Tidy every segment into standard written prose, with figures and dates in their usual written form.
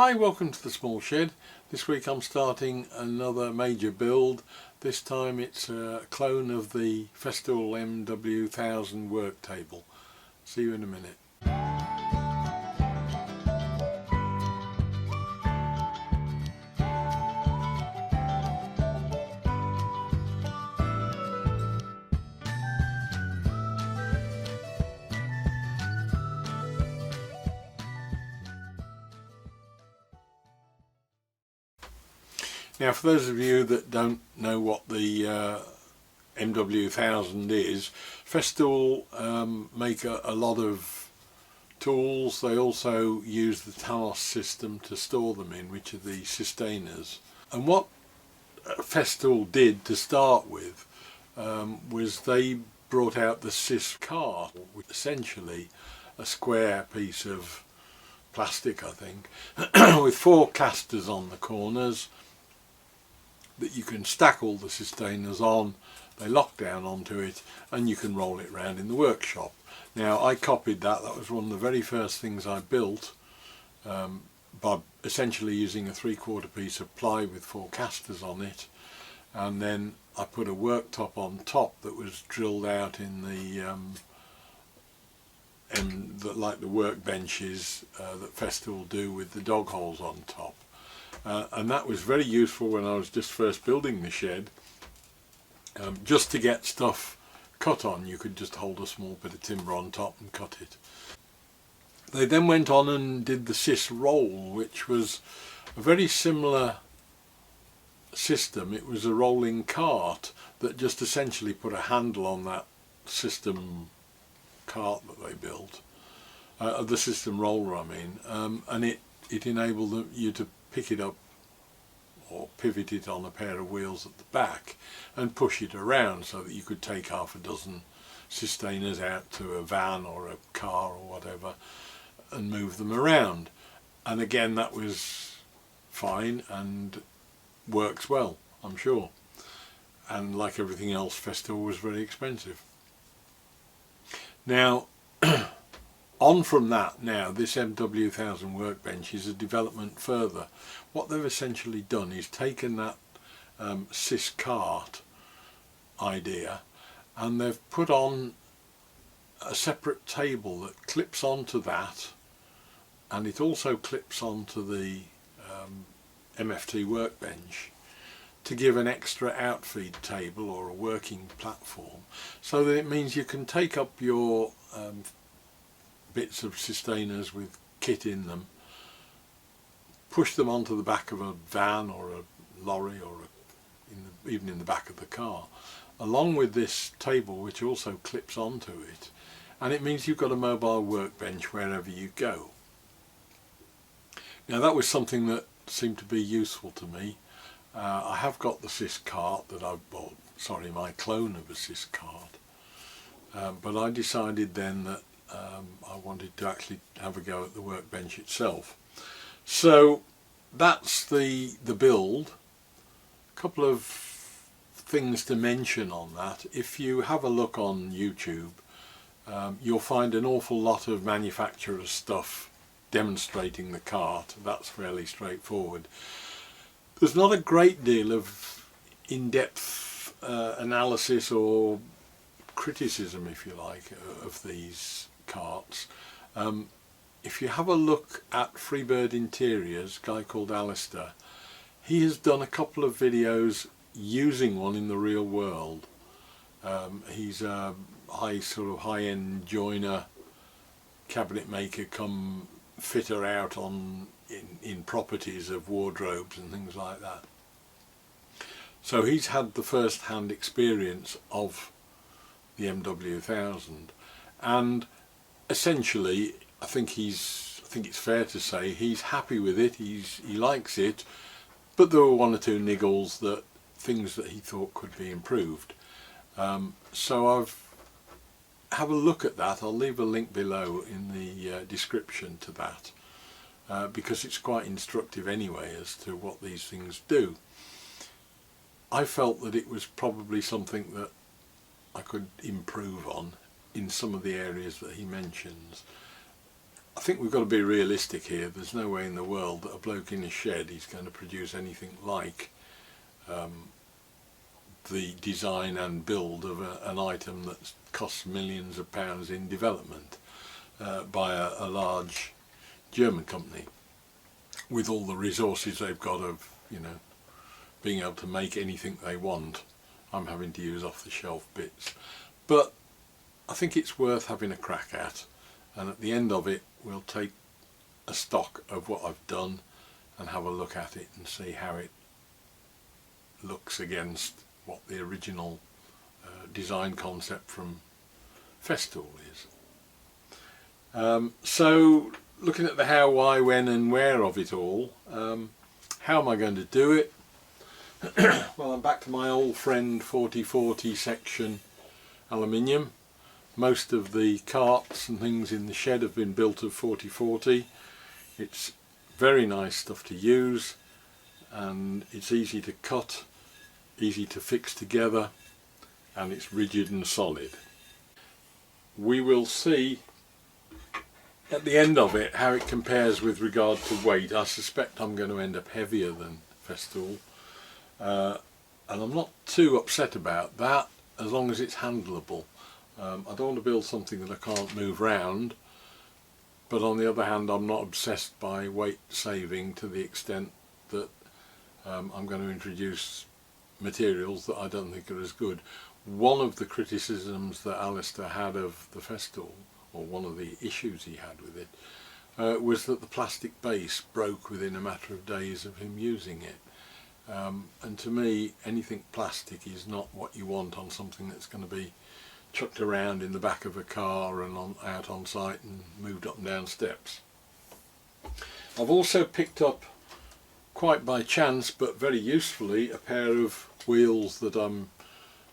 Hi, welcome to the small shed. This week I'm starting another major build. This time it's a clone of the Festool MW 1000 work table. See you in a minute. Now, for those of you that don't know what the MW 1000 is, Festool make a lot of tools. They also use the Talos system to store them in, which are the sustainers. And what Festool did to start with was they brought out the Sys cart, which is essentially a square piece of plastic, I think, with 4 casters on the corners that you can stack all the sustainers on. They lock down onto it and you can roll it around in the workshop. Now, I copied that. That was one of the very first things I built by essentially using a 3/4 piece of ply with 4 casters on it, and then I put a worktop on top that was drilled out in the like the workbenches that Festool do with the dog holes on top. And that was very useful when I was just first building the shed. Just to get stuff cut on, you could just hold a small bit of timber on top and cut it. They then went on and did the Sys roll, which was a very similar system. It was a rolling cart that just essentially put a handle on that system cart that they built, the system roller I mean, and it enabled you to pick it up or pivot it on a pair of wheels at the back and push it around so that you could take half a dozen sustainers out to a van or a car or whatever and move them around. And again, that was fine and works well, I'm sure. And like everything else, Festool was very expensive. Now, on from that now, this MW 1000 workbench is a development further. What they've essentially done is taken that Sys cart idea and they've put on a separate table that clips onto that, and it also clips onto the MFT workbench to give an extra outfeed table or a working platform, so that it means you can take up your bits of sustainers with kit in them, push them onto the back of a van or a lorry or even in the back of the car, along with this table which also clips onto it, and it means you've got a mobile workbench wherever you go. Now, that was something that seemed to be useful to me. I have got the Sys cart that I've bought, sorry, my clone of a Sys cart, but I decided then that I wanted to actually have a go at the workbench itself. So that's the build. A couple of things to mention on that. If you have a look on YouTube, you'll find an awful lot of manufacturer stuff demonstrating the cart. That's fairly straightforward. There's not a great deal of in-depth analysis or criticism, if you like, of these carts. If you have a look at Freebird Interiors, a guy called Alastair, he has done a couple of videos using one in the real world. He's a high-end joiner, cabinet maker come fitter out in properties of wardrobes and things like that. So he's had the first-hand experience of the MW 1000, and essentially I think it's fair to say he's happy with it. He likes it, but there were 1 or 2 niggles, things that he thought could be improved. So have a look at that. I'll leave a link below in the description to that, because it's quite instructive anyway as to what these things do. I felt that it was probably something that I could improve on in some of the areas that he mentions. I think we've got to be realistic here. There's no way in the world that a bloke in a shed is going to produce anything like the design and build of an item that costs millions of pounds in development by a large German company, with all the resources they've got of, you know, being able to make anything they want. I'm having to use off-the-shelf bits, but I think it's worth having a crack at, and at the end of it we'll take a stock of what I've done and have a look at it and see how it looks against what the original design concept from Festool is. So looking at the how, why, when and where of it all, how am I going to do it? Well, I'm back to my old friend 4040 section aluminium. Most of the carts and things in the shed have been built of 4040. It's very nice stuff to use, and it's easy to cut, easy to fix together, and it's rigid and solid. We will see at the end of it how it compares with regard to weight. I suspect I'm going to end up heavier than Festool, and I'm not too upset about that as long as it's handleable. I don't want to build something that I can't move round, but on the other hand I'm not obsessed by weight saving to the extent that I'm going to introduce materials that I don't think are as good. One of the criticisms that Alastair had of the Festool, or one of the issues he had with it, was that the plastic base broke within a matter of days of him using it. And to me, anything plastic is not what you want on something that's going to be chucked around in the back of a car and out on site and moved up and down steps. I've also picked up, quite by chance but very usefully, a pair of wheels that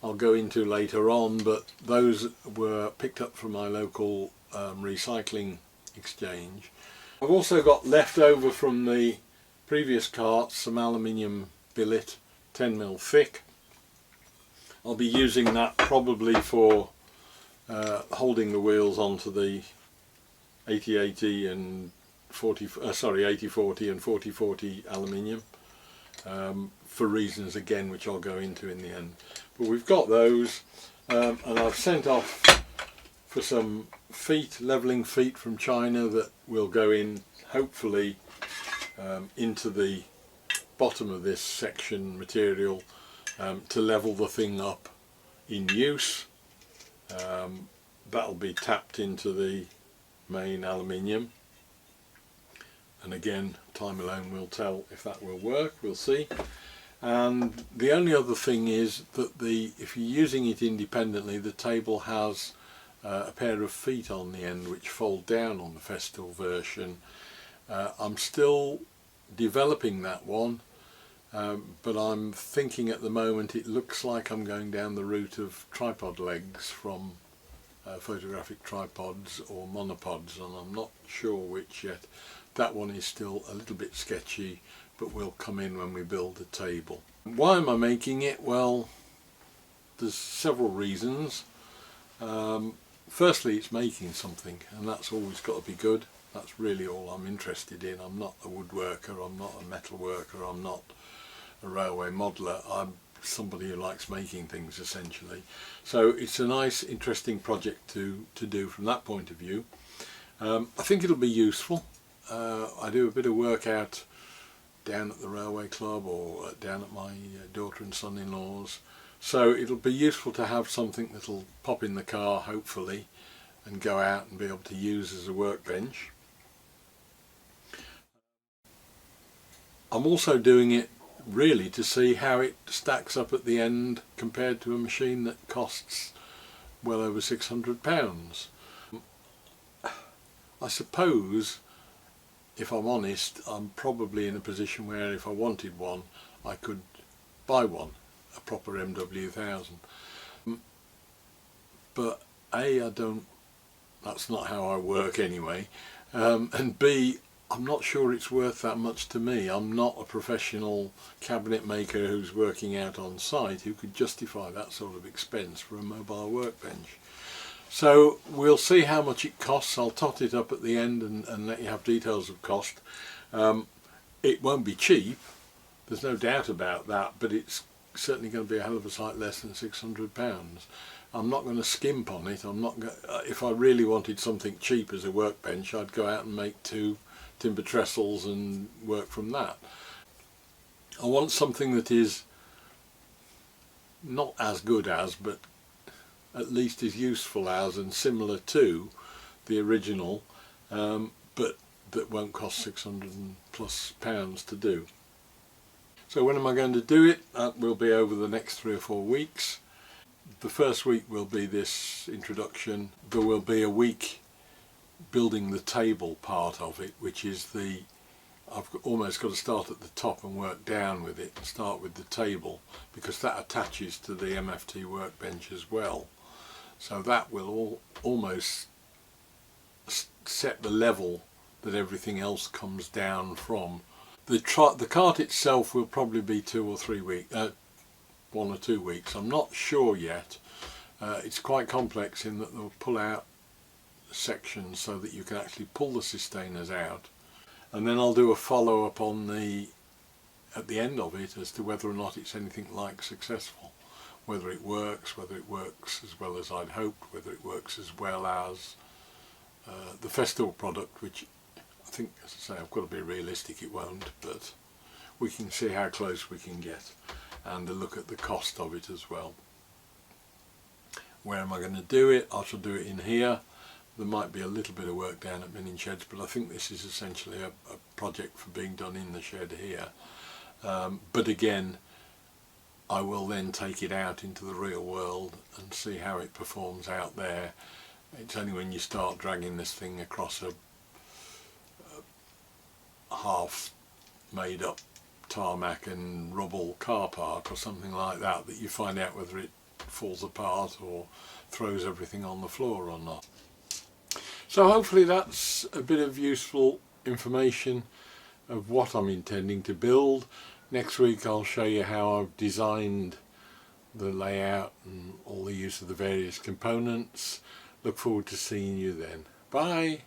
I'll go into later on, but those were picked up from my local recycling exchange. I've also got left over from the previous carts some aluminium billet, 10mm thick. I'll be using that probably for holding the wheels onto the 8080 and 8040 and 4040 aluminium, for reasons again which I'll go into in the end. But we've got those, and I've sent off for some feet, levelling feet from China that will go in hopefully into the bottom of this section material to level the thing up in use. That'll be tapped into the main aluminium, and again time alone will tell if that will work, we'll see. And the only other thing is that if you're using it independently, the table has a pair of feet on the end which fold down on the Festool version. I'm still developing that one, but I'm thinking at the moment it looks like I'm going down the route of tripod legs from photographic tripods or monopods, and I'm not sure which yet. That one is still a little bit sketchy, but will come in when we build the table. Why am I making it? Well, there's several reasons. Firstly, it's making something, and that's always got to be good. That's really all I'm interested in. I'm not a woodworker, I'm not a metal worker, I'm not a railway modeller. I'm somebody who likes making things, essentially. So it's a nice, interesting project to do from that point of view. I think it'll be useful. I do a bit of work out down at the railway club or down at my daughter and son-in-law's, so it'll be useful to have something that'll pop in the car hopefully and go out and be able to use as a workbench. I'm also doing it really to see how it stacks up at the end compared to a machine that costs well over £600. I suppose, if I'm honest, I'm probably in a position where if I wanted one I could buy one, a proper MW1000, but A, that's not how I work anyway, and B, I'm not sure it's worth that much to me. I'm not a professional cabinet maker who's working out on site who could justify that sort of expense for a mobile workbench. So we'll see how much it costs. I'll tot it up at the end and let you have details of cost. It won't be cheap, there's no doubt about that, but it's certainly going to be a hell of a sight less than £600. I'm not going to skimp on it. If I really wanted something cheap as a workbench, I'd go out and make 2 timber trestles and work from that. I want something that is not as good as, but at least as useful as and similar to the original, but that won't cost £600+ to do. So when am I going to do it? That will be over the next 3 or 4 weeks. The first week will be this introduction. There will be a week building the table part of it, which is I've almost got to start at the top and work down with it and start with the table, because that attaches to the MFT workbench as well. So that will almost set the level that everything else comes down from. The cart itself will probably be 2 or 3 weeks, 1 or 2 weeks. I'm not sure yet. It's quite complex in that they'll pull out sections so that you can actually pull the sustainers out, and then I'll do a follow-up on at the end of it as to whether or not it's anything like successful, whether it works as well as I'd hoped, whether it works as well as the Festool product, which I think, as I say, I've got to be realistic, it won't, but we can see how close we can get and a look at the cost of it as well. Where am I going to do it? I shall do it in here. There might be a little bit of work down at Minion Sheds, but I think this is essentially a project for being done in the shed here. But again, I will then take it out into the real world and see how it performs out there. It's only when you start dragging this thing across a half made up tarmac and rubble car park or something like that that you find out whether it falls apart or throws everything on the floor or not. So hopefully that's a bit of useful information of what I'm intending to build. Next week I'll show you how I've designed the layout and all the use of the various components. Look forward to seeing you then. Bye!